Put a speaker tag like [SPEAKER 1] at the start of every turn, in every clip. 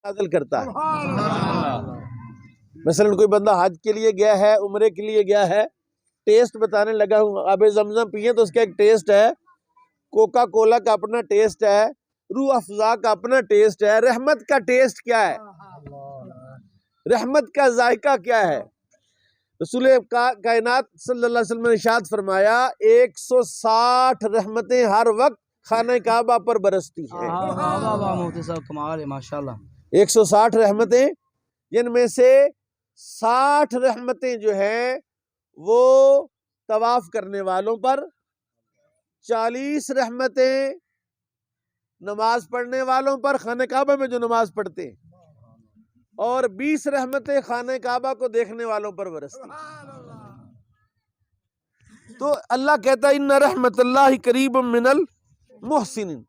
[SPEAKER 1] نازل کرتا ہے۔ مثلا کوئی بندہ حج کے لیے گیا ہے، عمرے کے لیے گیا ہے، ٹیسٹ بتانے لگا ہوں، آب زمزم پیئے تو اس کا ایک ٹیسٹ ہے، کوکا کولا کا اپنا ٹیسٹ ہے، روح افزا کا اپنا ٹیسٹ ہے، رحمت کا ٹیسٹ کیا ہے، رحمت کا ذائقہ کیا ہے؟ رسول کائنات صلی اللہ علیہ وسلم نے ارشاد فرمایا 160 رحمتیں ہر وقت خانہ کعبہ پر برستی ہیں۔ 160 رحمتیں، جن میں سے 60 رحمتیں جو ہیں وہ طواف کرنے والوں پر، 40 رحمتیں نماز پڑھنے والوں پر، خانہ کعبہ میں جو نماز پڑھتے ہیں، اور 20 رحمتیں خانہ کعبہ کو دیکھنے والوں پر برستی ہیں۔ تو اللہ کہتا ہے ان رحمت اللہ قریب من المحسنین،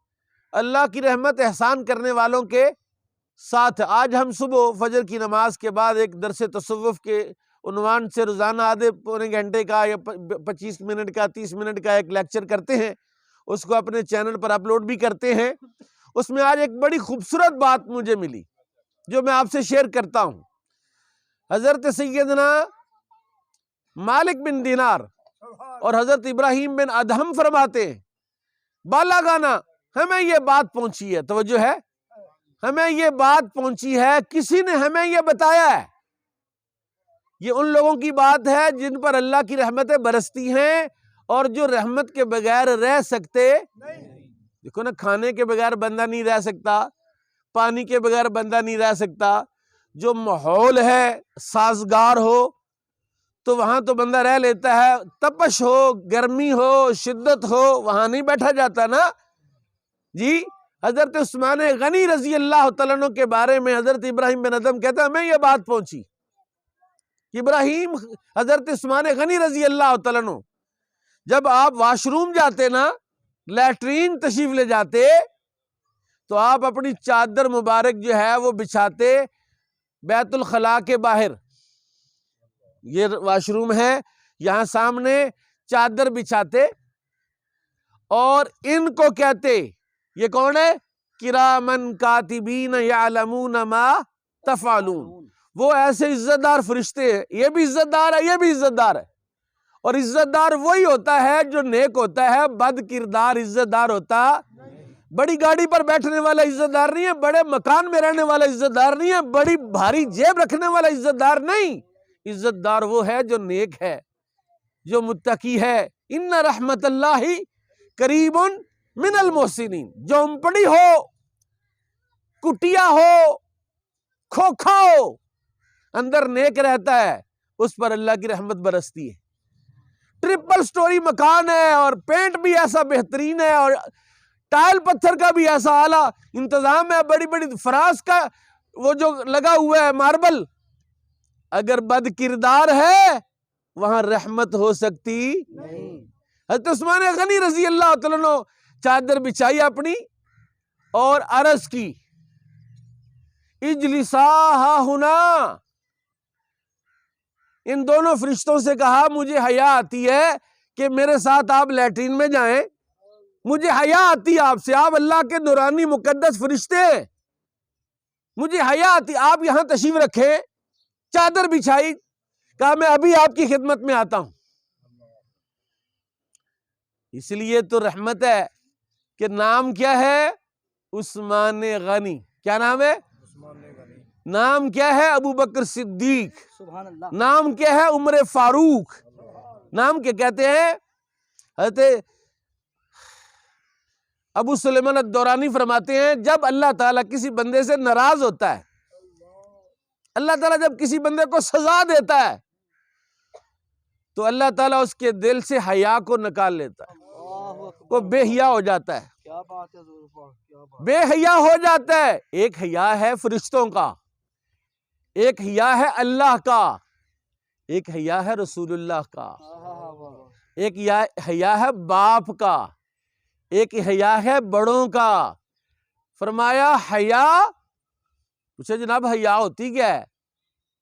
[SPEAKER 1] اللہ کی رحمت احسان کرنے والوں کے ساتھ۔ آج ہم صبح فجر کی نماز کے بعد ایک درس تصوف کے عنوان سے روزانہ آدھے پونے گھنٹے کا یا 25 منٹ کا 30 منٹ کا ایک لیکچر کرتے ہیں، اس کو اپنے چینل پر اپلوڈ بھی کرتے ہیں۔ اس میں آج ایک بڑی خوبصورت بات مجھے ملی جو میں آپ سے شیئر کرتا ہوں۔ حضرت سیدنا مالک بن دینار اور حضرت ابراہیم بن ادہم فرماتے ہیں بالاگانا ہمیں یہ بات پہنچی ہے، توجہ ہے، ہمیں یہ بات پہنچی ہے، کسی نے ہمیں یہ بتایا ہے، یہ ان لوگوں کی بات ہے جن پر اللہ کی رحمتیں برستی ہیں اور جو رحمت کے بغیر رہ سکتے دیکھو نا، کھانے کے بغیر بندہ نہیں رہ سکتا، پانی کے بغیر بندہ نہیں رہ سکتا، جو ماحول ہے سازگار ہو تو وہاں تو بندہ رہ لیتا ہے، تپش ہو، گرمی ہو، شدت ہو، وہاں نہیں بیٹھا جاتا نا جی۔ حضرت عثمان غنی رضی اللہ تعالیٰ عنہ کے بارے میں حضرت ابراہیم بن ادہم کہتا ہے ہمیں یہ بات پہنچی کہ ابراہیم، حضرت عثمان غنی رضی اللہ تعالیٰ عنہ جب آپ واش روم جاتے نا، لیٹرین تشریف لے جاتے تو آپ اپنی چادر مبارک جو ہے وہ بچھاتے بیت الخلاء کے باہر، یہ واش روم ہے، یہاں سامنے چادر بچھاتے اور ان کو کہتے، یہ کون ہے؟ کرامن کاتبین یعلمون ما تفعلون، وہ ایسے عزت دار فرشتے ہیں، یہ بھی عزت دار ہے، یہ بھی عزت دار ہے، اور عزت دار وہی ہوتا ہے جو نیک ہوتا ہے، بد کردار عزت دار ہوتا۔ بڑی گاڑی پر بیٹھنے والا عزت دار نہیں ہے، بڑے مکان میں رہنے والا عزت دار نہیں ہے، بڑی بھاری جیب رکھنے والا عزت دار نہیں، عزت دار وہ ہے جو نیک ہے، جو متقی ہے۔ ان رحمت اللہ قریب من المحسنین، جو امپڑی ہو، کٹیا ہو، کھوکھا ہو، اندر نیک رہتا ہے، اس پر اللہ کی رحمت برستی ہے۔ ٹرپل سٹوری مکان ہے اور پینٹ بھی ایسا بہترین ہے اور ٹائل پتھر کا بھی ایسا اعلیٰ انتظام ہے، بڑی بڑی فراز کا وہ جو لگا ہوا ہے ماربل، اگر بد کردار ہے وہاں رحمت ہو سکتی نہیں۔ حضرت عثمان غنی رضی اللہ تعالیٰ عنہ چادر بچھائی اپنی اور عرض کی اجلسا ہا ہنا، ان دونوں فرشتوں سے کہا مجھے حیا آتی ہے کہ میرے ساتھ آپ لیٹرین میں جائیں، مجھے حیا آتی ہے آپ سے، آپ اللہ کے نورانی مقدس فرشتے ہیں، مجھے حیا آتی، آپ یہاں تشریف رکھیں۔ چادر بچھائی، کہا میں ابھی آپ کی خدمت میں آتا ہوں۔ اس لیے تو رحمت ہے کہ نام کیا ہے؟ عثمان غنی۔ کیا نام ہے؟ نام کیا ہے؟ ابو بکر صدیق۔ نام کیا ہے؟ عمر فاروق۔ نام کیا کہتے ہیں؟ حضرت ابو سلیمان الدورانی فرماتے ہیں جب اللہ تعالیٰ کسی بندے سے ناراض ہوتا ہے، اللہ تعالیٰ جب کسی بندے کو سزا دیتا ہے تو اللہ تعالیٰ اس کے دل سے حیا کو نکال لیتا ہے، وہ بے حیا ہو جاتا ہے، بے حیا ہو جاتا ہے۔ ایک حیا ہے فرشتوں کا، ایک حیا ہے اللہ کا، ایک حیا ہے رسول اللہ کا، ایک حیا ہے باپ کا، ایک حیا ہے بڑوں کا۔ فرمایا حیا، پوچھا جناب حیا ہوتی کیا ہے؟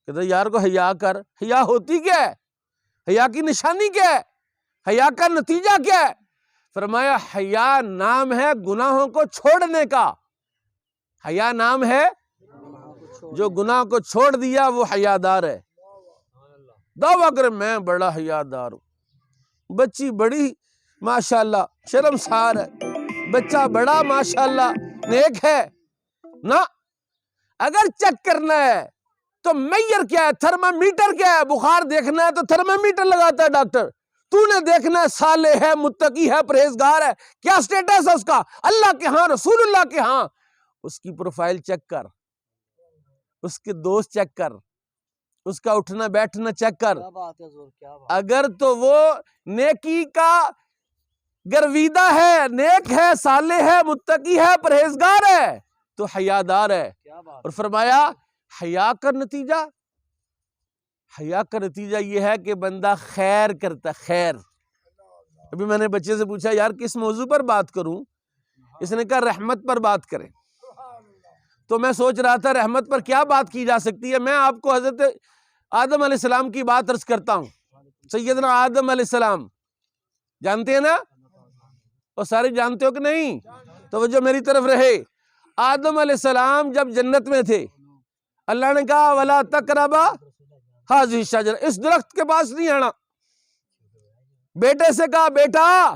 [SPEAKER 1] کہتے یار کو حیا کر، حیا ہوتی کیا ہے؟ حیا کی نشانی کیا ہے؟ حیا کا نتیجہ کیا ہے؟ فرمایا حیا نام ہے گناہوں کو چھوڑنے کا، حیا نام ہے جو گناہ کو چھوڑ دیا وہ حیادار ہے. دعویٰ کرے میں بڑا حیادار ہوں. بچی بڑی ماشاءاللہ شرمسار ہے، بچہ بڑا ماشاءاللہ نیک ہے. نہ، اگر چیک کرنا ہے تو میئر کیا ہے، تھرمامیٹر کیا ہے. بخار دیکھنا ہے تو تھرمامیٹر لگاتا ہے ڈاکٹر. تو نے دیکھنا ہے صالح ہے، متقی ہے، پرہیزگار ہے، کیا سٹیٹس ہے اس کا اللہ کے ہاں، رسول اللہ کے ہاں. اس کی پروفائل چیک کر، اس کے دوست چیک کر، اس کا اٹھنا بیٹھنا چیک کر. اگر تو وہ نیکی کا گرویدہ ہے، نیک ہے، صالح ہے، متقی ہے، پرہیزگار ہے تو حیادار ہے. اور فرمایا حیا کا نتیجہ یہ ہے کہ بندہ خیر کرتا. خیر. ابھی میں نے بچے سے پوچھا یار کس موضوع پر بات کروں، اس نے کہا رحمت پر بات کریں. تو میں سوچ رہا تھا رحمت پر کیا بات کی جا سکتی ہے. میں آپ کو حضرت آدم علیہ السلام کی بات عرض کرتا ہوں. سیدنا آدم علیہ السلام جانتے ہیں نا، اور سارے جانتے ہو کہ نہیں؟ توجہ میری طرف رہے. آدم علیہ السلام جب جنت میں تھے، اللہ نے کہا وَلَا تَقْرَبَا هَٰذِهِ الشَّجَرَةَ، اس درخت کے پاس نہیں آنا. بیٹے سے کہا بیٹا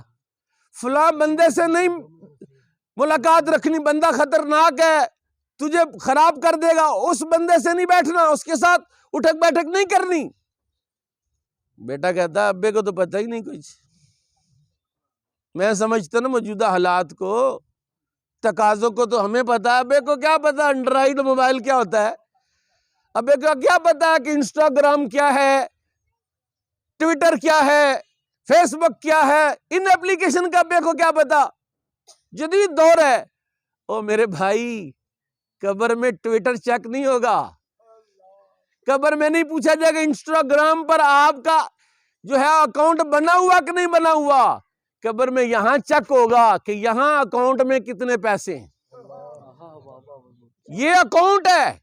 [SPEAKER 1] فلاں بندے سے نہیں ملاقات رکھنی، بندہ خطرناک ہے، تجھے خراب کر دے گا. اس بندے سے نہیں بیٹھنا، اس کے ساتھ اٹھک بیٹھک نہیں کرنی. بیٹا کہتا ابے کو تو پتہ ہی نہیں کچھ. میں سمجھتا نا موجودہ حالات کو، تقاضوں کو تو ہمیں پتا ہے، ابے کو کیا پتا اینڈرائیڈ موبائل کیا ہوتا ہے، ابے کو کیا پتا ہے کہ انسٹاگرام کیا ہے، ٹویٹر کیا ہے، فیس بک کیا ہے. ان اپلیکیشن کا ابے کو کیا پتا. جدید دور ہے. او میرے بھائی، قبر میں ٹویٹر چیک نہیں ہوگا، قبر میں نہیں پوچھا جائے گا انسٹاگرام پر آپ کا جو ہے اکاؤنٹ بنا ہوا کہ نہیں بنا ہوا. قبر میں یہاں چیک ہوگا کہ یہاں اکاؤنٹ میں کتنے پیسے ہیں. یہ اکاؤنٹ ہے.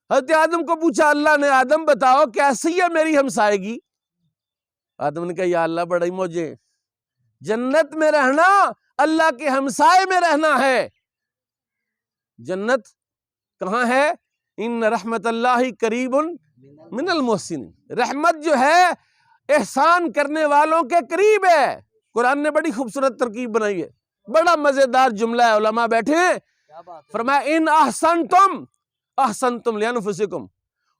[SPEAKER 1] حضرت آدم کو پوچھا اللہ نے آدم بتاؤ کیسی ہے میری ہمسائیگی. آدم نے کہا یا اللہ بڑا ہی موجے، جنت میں رہنا اللہ کے ہمسائے میں رہنا ہے. جنت کہاں ہے؟ ان رحمت اللہ قریب من المحسنین. رحمت جو ہے احسان کرنے والوں کے قریب ہے. قرآن نے بڑی خوبصورت ترکیب بنائی ہے، بڑا مزیدار جملہ ہے. علماء بیٹھے ہیں، فرمایا ان احسنتم احسنتم لانفسکم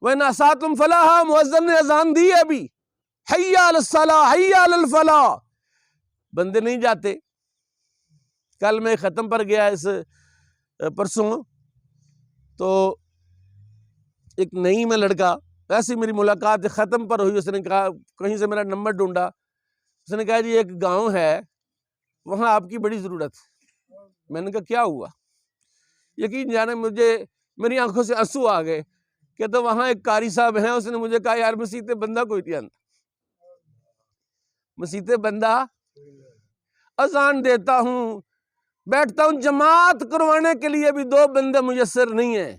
[SPEAKER 1] وان اسأتم فلہا. مؤذن نے اذان دی ہے ابھی، حی علی الصلاۃ حی علی الفلاح. بندے نہیں جاتے. کل میں ختم پر گیا اس پرسوں، تو ایک نئی میں لڑکا، ایسی میری ملاقات ختم پر ہوئی، اس نے کہا کہیں سے میرا نمبر ڈھونڈا، اس نے کہا جی ایک گاؤں ہے وہاں آپ کی بڑی ضرورت. میں نے کہا کیا ہوا؟ یقین جانے مجھے میری آنکھوں سے آنسو آ گئے کہ تو وہاں ایک قاری صاحب ہیں، اس نے مجھے کہا یار مسیت بندہ کوئی نہیں آتا، مسیت بندہ اذان دیتا ہوں، بیٹھتا ہوں، جماعت کروانے کے لیے بھی 2 بندے میسر نہیں ہیں.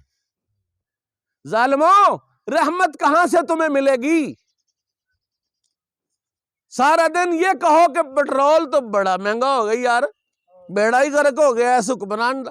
[SPEAKER 1] ظالموں رحمت کہاں سے تمہیں ملے گی؟ سارا دن یہ کہو کہ پیٹرول تو بڑا مہنگا ہو گئی یار، بیڑا ہی غرق ہو گیا ہے حکمران.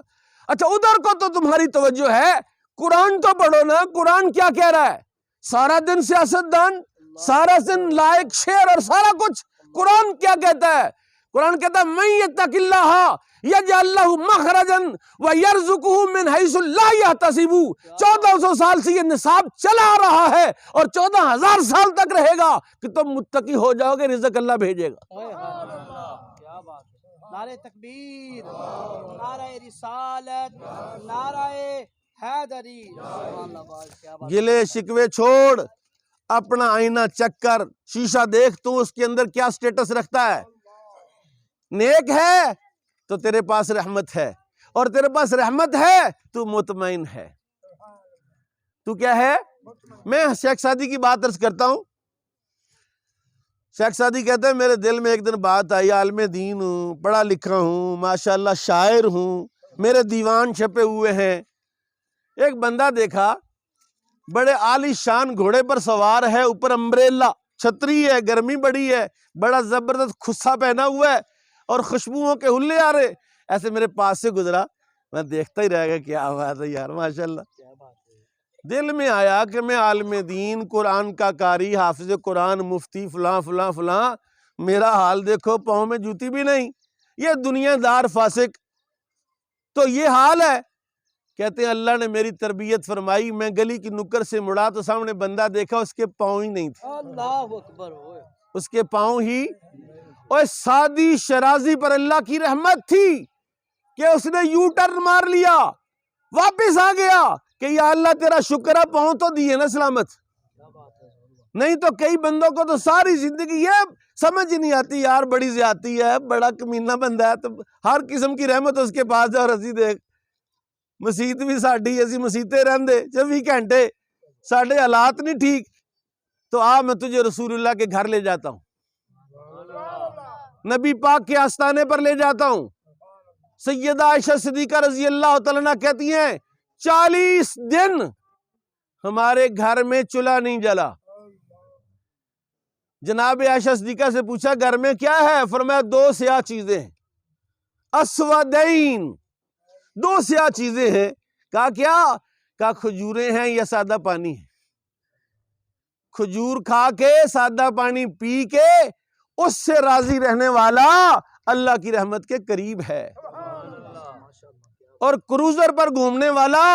[SPEAKER 1] اچھا ادھر کو تو تمہاری توجہ ہے، قرآن تو پڑھو نا. قرآن کیا کہہ رہا ہے؟ سارا دن سیاست دان، سارا دن لائک شیئر اور سارا کچھ. قرآن کیا کہتا ہے؟ قرآن کہتا ہے من یتق اللہ یجعل لہ مخرجا ویرزقہ من حیث لا یحتسب. 1400 سال سے یہ نصاب چلا آ رہا ہے اور 14,000 سال تک رہے گا کہ تم متقی ہو جاؤ گے، رزق اللہ بھیجے گا.
[SPEAKER 2] نعرہ تکبیر، نعرہ رسالت، نعرہ حیدری.
[SPEAKER 1] گلے شکوے چھوڑ، اپنا آئینہ چیک کر، شیشہ دیکھ تو اس کے اندر کیا سٹیٹس رکھتا ہے. نیک ہے تو تیرے پاس رحمت ہے، اور تیرے پاس رحمت ہے تو مطمئن ہے. تو کیا ہے؟ میں شیخ سعدی کی بات عرض کرتا ہوں. شیخ سعدی کہتے ہیں میرے دل میں ایک دن بات آئی، عالم دین ہوں، پڑھا لکھا ہوں، ماشاءاللہ شاعر ہوں، میرے دیوان چھپے ہوئے ہیں. ایک بندہ دیکھا بڑے عالی شان گھوڑے پر سوار ہے، اوپر امبریلا چھتری ہے، گرمی بڑی ہے، بڑا زبردست خصہ پہنا ہوا ہے اور خوشبوؤں کے ہلے آ رہے. ایسے میرے پاس سے گزرا، میں دیکھتا ہی رہ گیا، کیا بات ہے یار ماشاءاللہ. دل میں آیا کہ میں عالم دین، قرآن کا قاری، حافظ قرآن، مفتی، فلاں فلاں فلاں، میرا حال دیکھو، پاؤں میں جوتی بھی نہیں، یہ دنیا دار فاسق، تو یہ حال ہے۔ کہتے ہیں اللہ نے میری تربیت فرمائی، میں گلی کی نکر سے مڑا تو سامنے بندہ دیکھا، اس کے پاؤں ہی نہیں تھے،
[SPEAKER 2] اللہ اکبر ہوئے،
[SPEAKER 1] اس کے پاؤں ہی، اور سادی شرازی پر اللہ کی رحمت تھی کہ اس نے یو ٹرن مار لیا، واپس آ گیا کہ یا اللہ تیرا شکر ہے، پاؤں تو دیے نا سلامت، نہیں تو کئی بندوں کو تو ساری زندگی یہ سمجھ نہیں آتی، یار بڑی زیادتی ہے، بڑا کمینہ بندہ ہے، تو ہر قسم کی رحمت اس کے پاس ہے، اور اسی دیکھ مسیت بھی ساڈی، اسی مسیتے رہندے 24 گھنٹے، ساڈے حالات نہیں ٹھیک، تو آ میں تجھے رسول اللہ کے گھر لے جاتا ہوں، نبی پاک کے آستانے پر لے جاتا ہوں۔ سیدہ عائشہ صدیقہ رضی اللہ تعالیٰ عنہ کہتی ہیں 40 دن ہمارے گھر میں چولہا نہیں جلا۔ جناب عائشہ صدیقہ سے پوچھا گھر میں کیا ہے؟ فرمایا 2 سیاہ چیزیں ہیں، اسودین، 2 سیاہ چیزیں ہیں۔ کہا کیا؟ کہا کھجوریں ہیں یا سادہ پانی ہے۔ کھجور کھا کے، سادہ پانی پی کے، اس سے راضی رہنے والا اللہ کی رحمت کے قریب ہے، اور کروزر پر گھومنے والا،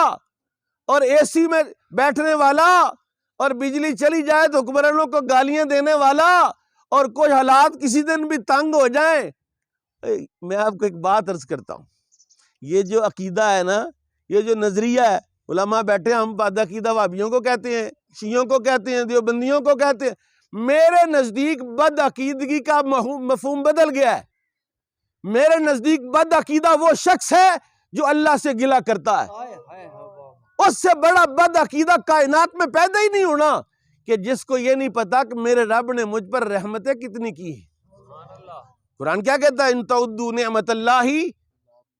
[SPEAKER 1] اور اے سی میں بیٹھنے والا، اور بجلی چلی جائے تو حکمرانوں کو گالیاں دینے والا، اور کوئی حالات کسی دن بھی تنگ ہو جائیں۔ میں آپ کو ایک بات عرض کرتا ہوں، یہ جو عقیدہ ہے نا، یہ جو نظریہ ہے، علماء بیٹھے ہیں، ہم بد عقیدہ وہابیوں کو کہتے ہیں، شیعوں کو کہتے ہیں، دیوبندیوں کو کہتے ہیں، میرے نزدیک بد عقیدگی کا مفہوم بدل گیا ہے۔ میرے نزدیک بد عقیدہ وہ شخص ہے جو اللہ سے گلہ کرتا ہے، اس سے بڑا بد عقیدہ کائنات میں پیدا ہی نہیں ہونا کہ جس کو یہ نہیں پتا کہ میرے رب نے مجھ پر رحمتیں کتنی کی ہیں۔ قرآن کیا کہتا ہے؟ ان تعدوا نعمت اللہ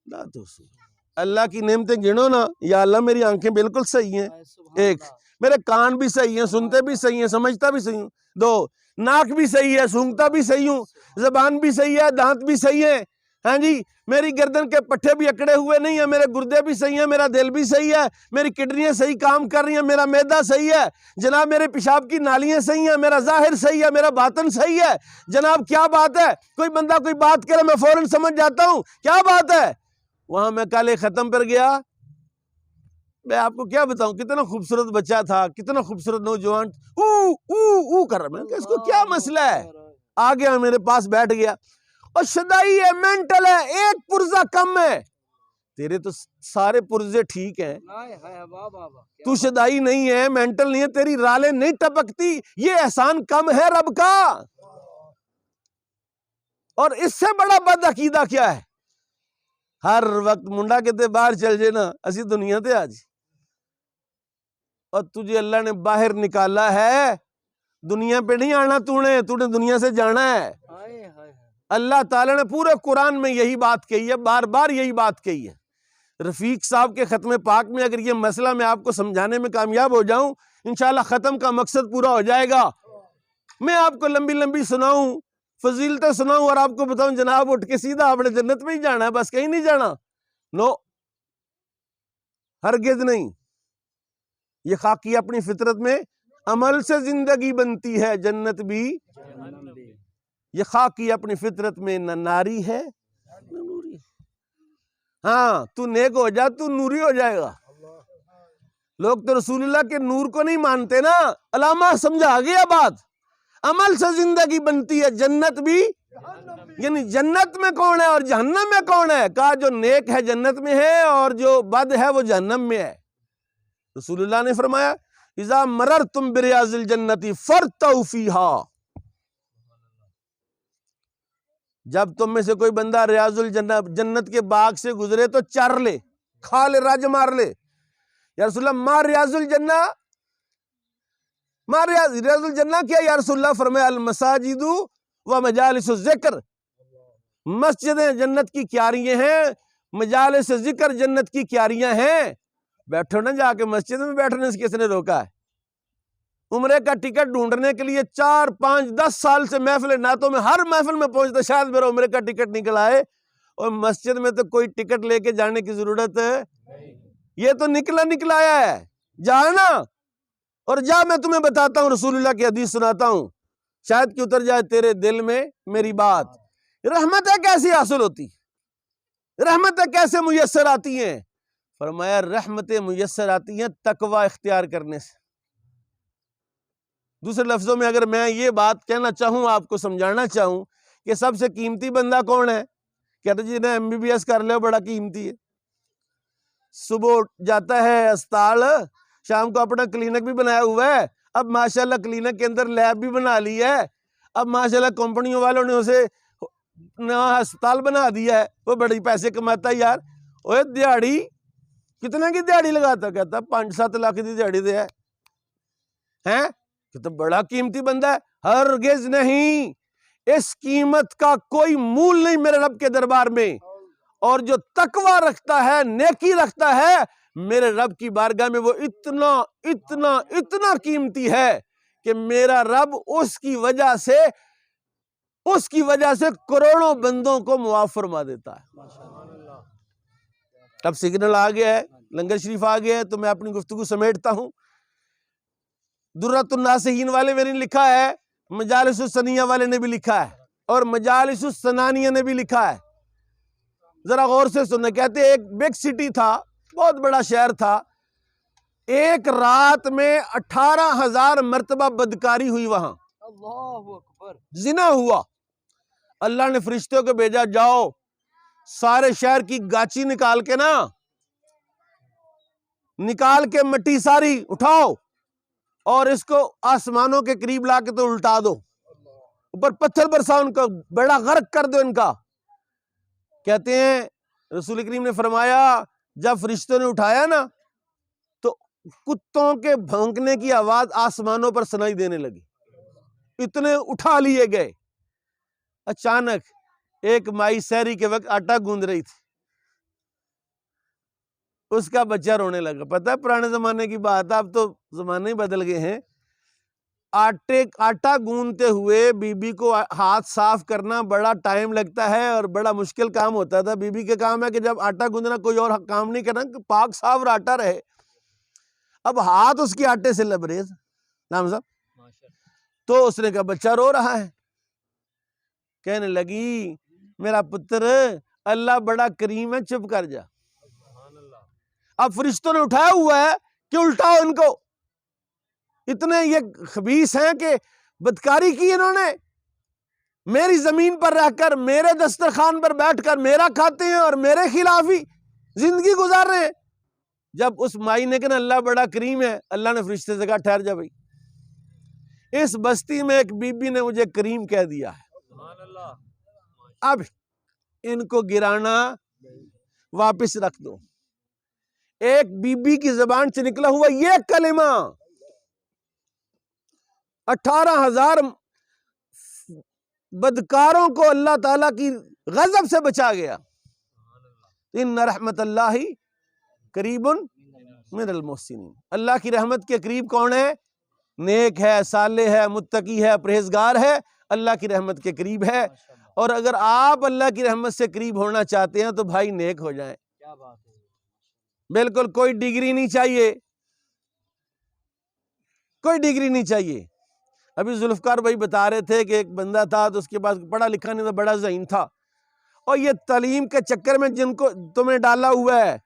[SPEAKER 1] لا تحصوها، اللہ کی نعمتیں گنو نا، یا اللہ میری آنکھیں بالکل صحیح ہیں، 1، میرے کان بھی صحیح ہیں، سنتے بھی صحیح ہیں، سمجھتا بھی صحیح ہوں، 2، ناک بھی صحیح ہے، سونگھتا بھی صحیح ہوں، زبان بھی صحیح ہے، دانت بھی صحیح ہے، ہاں جی، میری گردن کے پٹھے بھی اکڑے ہوئے نہیں ہیں، میرے گردے بھی صحیح ہیں، میرا دل بھی صحیح ہے، میری کڈنیاں صحیح کام کر رہی ہیں، میرا معدہ صحیح ہے جناب، میرے پیشاب کی نالیاں صحیح ہیں، میرا ظاہر صحیح ہے، میرا باطن صحیح ہے جناب۔ کیا بات ہے؟ کوئی بندہ کوئی بات کرے میں فوراً سمجھ جاتا ہوں، کیا بات ہے؟ وہاں میں کالے ختم پر گیا، میں آپ کو کیا بتاؤں، کتنا خوبصورت بچہ تھا، کتنا خوبصورت نوجوان، او کر رہا، میں کہ اس کو کیا مسئلہ ہے؟ آ گیا میرے پاس بیٹھ گیا، اور شدائی ہے، مینٹل ہے، ایک پرزہ کم ہے، تیرے تو سارے پرزے ٹھیک ہیں، تو شدائی نہیں ہے، مینٹل نہیں ہے، تیری رالیں نہیں ٹپکتی، یہ احسان کم ہے رب کا۔ اور اس سے بڑا بد عقیدہ کیا ہے؟ ہر وقت منڈا کہتے باہر چل جائے نا، اسی دنیا تے آج، اور تجھے اللہ نے باہر نکالا ہے، دنیا پہ نہیں آنا، تو نے دنیا سے جانا ہے۔ اللہ تعالیٰ نے پورے قرآن میں یہی بات کہی ہے، بار بار یہی بات کہی ہے۔ رفیق صاحب کے ختم پاک میں اگر یہ مسئلہ میں آپ کو سمجھانے میں کامیاب ہو جاؤں، انشاءاللہ ختم کا مقصد پورا ہو جائے گا۔ میں آپ کو لمبی لمبی سناؤں، فضیلتیں سناؤں، اور آپ کو بتاؤں جناب اٹھ کے سیدھا اپنے جنت میں ہی جانا ہے، بس کہیں نہیں جانا، نو، ہرگز نہیں۔ یہ خاکی اپنی فطرت میں عمل سے زندگی بنتی ہے، جنت بھی، یہ خاکی اپنی فطرت میں نہ ناری ہے نہ نوری ہے۔ ہاں تو نیک ہو جا تو نوری ہو جائے گا۔ لوگ تو رسول اللہ کے نور کو نہیں مانتے نا، علامہ سمجھا گیا بات، عمل سے زندگی بنتی ہے، جنت بھی، یعنی جنت میں کون ہے اور جہنم میں کون ہے؟ کہا جو نیک ہے جنت میں ہے، اور جو بد ہے وہ جہنم میں ہے۔ رسول اللہ نے فرمایا اذا مررتم بریاض الجنت فرتعوا فیہا، جب تم میں سے کوئی بندہ ریاض الجنت، جنت کے باغ سے گزرے تو چر لے، کھا لے، رج مار لے۔ یا رسول اللہ ما ریاض الجنہ، ما ریاض الجنہ کیا یا رسول اللہ؟ فرمایا المساجد و مجالس الذکر، مسجدیں جنت کی کیاریاں ہیں، مجالس ذکر جنت کی کیاریاں ہیں۔ بیٹھو نا جا کے مسجد میں، بیٹھنے سے کس نے روکا ہے؟ عمرے کا ٹکٹ ڈھونڈنے کے لیے 4 5 10 سال سے محفل نعتوں میں ہر محفل میں پہنچتا، شاید میرا عمرے کا ٹکٹ نکل آئے، اور مسجد میں تو کوئی ٹکٹ لے کے جانے کی ضرورت ہے، یہ تو نکلا آیا ہے۔ جانا اور جا، میں تمہیں بتاتا ہوں، رسول اللہ کی حدیث سناتا ہوں، شاید کہ اتر جائے تیرے دل میں میری بات۔ رحمتیں کیسی حاصل ہوتی، رحمتیں کیسے میسر آتی ہیں؟ فرمایا رحمتیں میسر آتی ہیں تقوی اختیار کرنے سے۔ دوسرے لفظوں میں اگر میں یہ بات کہنا چاہوں، آپ کو سمجھانا چاہوں کہ سب سے قیمتی بندہ کون ہے، کہتے جی نے MBBS کر لے بڑا قیمتی ہے، صبح جاتا ہے اسپتال، شام کو اپنا کلینک بھی بنایا ہوا ہے، اب ماشاءاللہ کلینک کے اندر لیب بھی بنا لی ہے، اب ماشاءاللہ کمپنیوں والوں نے اسے نیا ہسپتال بنا دیا ہے، وہ بڑی پیسے کماتا ہے یار۔ اوے دیہاڑی کتنے کی دیہاڑی لگاتا، کہتا 5-7 لاکھ کی دیہاڑی دے ہے، کہ تو بڑا قیمتی بندہ ہے۔ ہرگز نہیں، اس قیمت کا کوئی مول نہیں میرے رب کے دربار میں، اور جو تقوی رکھتا ہے، نیکی رکھتا ہے، میرے رب کی بارگاہ میں وہ اتنا اتنا اتنا قیمتی ہے کہ میرا رب اس کی وجہ سے کروڑوں بندوں کو معاف فرما دیتا ہے۔ اب سگنل آ گیا ہے، لنگر شریف آ گیا ہے، تو میں اپنی گفتگو سمیٹتا ہوں۔ درۃ الناصحین والے میں نے لکھا ہے، مجالس السنیہ والے نے بھی لکھا ہے، اور مجالس السنانیہ نے بھی لکھا ہے۔ ذرا غور سے سننا، کہتے ہیں ایک بگ سٹی تھا، بہت بڑا شہر تھا، ایک رات میں 18,000 مرتبہ بدکاری ہوئی، وہاں
[SPEAKER 2] اللہ اکبر،
[SPEAKER 1] زنا ہوا۔ اللہ نے فرشتوں کو بھیجا، جاؤ سارے شہر کی گاچی نکال کے مٹی ساری اٹھاؤ اور اس کو آسمانوں کے قریب لا کے تو الٹا دو، اوپر پتھر برساؤ، ان کو بیڑا غرق کر دو ان کا۔ کہتے ہیں رسول کریم نے فرمایا جب فرشتوں نے اٹھایا نا تو کتوں کے بھونکنے کی آواز آسمانوں پر سنائی دینے لگی، اتنے اٹھا لیے گئے۔ اچانک ایک مائی سحری کے وقت آٹا گوندھ رہی تھی، اس کا بچہ رونے لگا۔ پتہ ہے پرانے زمانے کی بات ہے، اب تو زمانے ہی بدل گئے ہیں۔ آٹا گوندتے ہوئے بی بی کو ہاتھ صاف کرنا بڑا ٹائم لگتا ہے اور بڑا مشکل کام ہوتا تھا۔ بی بی کے کام ہے کہ جب آٹا گوندنا کوئی اور کام نہیں کرنا، کہ پاک صاف اور آٹا رہے۔ اب ہاتھ اس کی آٹے سے لبریز، نام صاحب، تو اس نے کہا بچہ رو رہا ہے۔ کہنے لگی میرا پتر اللہ بڑا کریم ہے، چپ کر جا۔ اب فرشتوں نے اٹھایا ہوا ہے کہ الٹاؤ ان کو، اتنے یہ خبیث ہیں کہ بدکاری کی انہوں نے، میری زمین پر رہ کر، میرے دسترخوان پر بیٹھ کر میرا کھاتے ہیں اور میرے خلاف ہی زندگی گزار رہے ہیں۔ جب اس مائی نے کہا اللہ بڑا کریم ہے، اللہ نے فرشتے سے کہا ٹھہر جا بھائی، اس بستی میں ایک بی بی نے مجھے کریم کہہ دیا ہے، اب ان کو گرانا واپس رکھ دو۔ ایک بی بی کی زبان سے نکلا ہوا یہ کلمہ 18,000 بدکاروں کو اللہ تعالیٰ کی غضب سے بچا گیا۔ ان رحمت اللہ قریب من المحسنین، اللہ کی رحمت کے قریب کون ہے؟ نیک ہے، صالح ہے، متقی ہے، پرہیزگار ہے، اللہ کی رحمت کے قریب ہے۔ اور اگر آپ اللہ کی رحمت سے قریب ہونا چاہتے ہیں تو بھائی نیک ہو جائیں، بالکل کوئی ڈگری نہیں چاہیے، کوئی ڈگری نہیں چاہیے۔ ابھی ذوالفقار بھائی بتا رہے تھے کہ ایک بندہ تھا تو اس کے پاس پڑھا لکھا نہیں تھا، بڑا ذہین تھا، اور یہ تعلیم کے چکر میں جن کو تمہیں ڈالا ہوا ہے،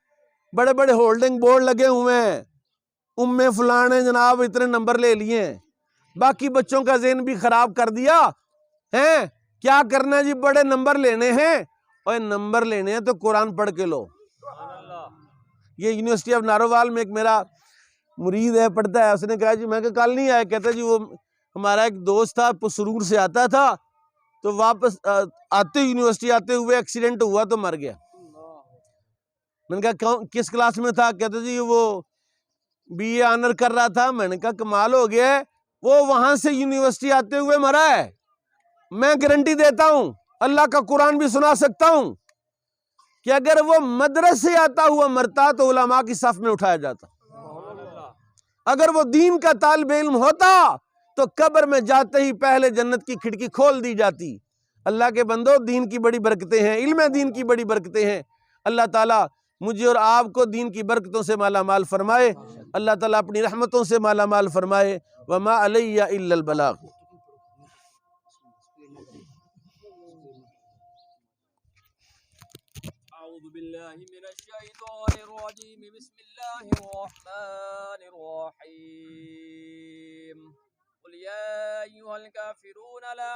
[SPEAKER 1] بڑے بڑے ہولڈنگ بورڈ لگے ہوئے ہیں، فلاں نے جناب اتنے نمبر لے لیے ہیں، باقی بچوں کا ذہن بھی خراب کر دیا ہے۔ کیا کرنا ہے جی؟ بڑے نمبر لینے ہیں، اور نمبر لینے ہیں تو قرآن پڑھ کے لو۔ یہ یونیورسٹی آف ناروال میں ایک میرا مرید ہے، پڑھتا ہے، اس نے کہا جی، میں کہ کل نہیں آیا، کہتا جی وہ ہمارا ایک دوست تھا، سرور سے آتا تھا، تو واپس آتے یونیورسٹی آتے ہوئے ایکسیڈنٹ ہوا تو مر گیا۔ میں نے کہا کس کلاس میں تھا؟ کہتا جی وہ BA آنر کر رہا تھا۔ میں نے کہا کمال ہو گیا ہے، وہ وہاں سے یونیورسٹی آتے ہوئے مرا ہے۔ میں گارنٹی دیتا ہوں، اللہ کا قرآن بھی سنا سکتا ہوں کہ اگر وہ مدرسے سے آتا ہوا مرتا تو علماء کی صف میں اٹھایا جاتا، اگر وہ دین کا طالب علم ہوتا تو قبر میں جاتے ہی پہلے جنت کی کھڑکی کھول دی جاتی۔ اللہ کے بندو، دین کی بڑی برکتیں ہیں، علم دین کی بڑی برکتیں ہیں۔ اللہ تعالیٰ مجھے اور آپ کو دین کی برکتوں سے مالا مال فرمائے، اللہ تعالیٰ اپنی رحمتوں سے مالا مال فرمائے۔ وما علیہ الا البلاغ۔
[SPEAKER 2] أعوذ بالله من الشيطان الرجيم بسم الله الرحمن الرحيم قل يا أيها الكافرون لا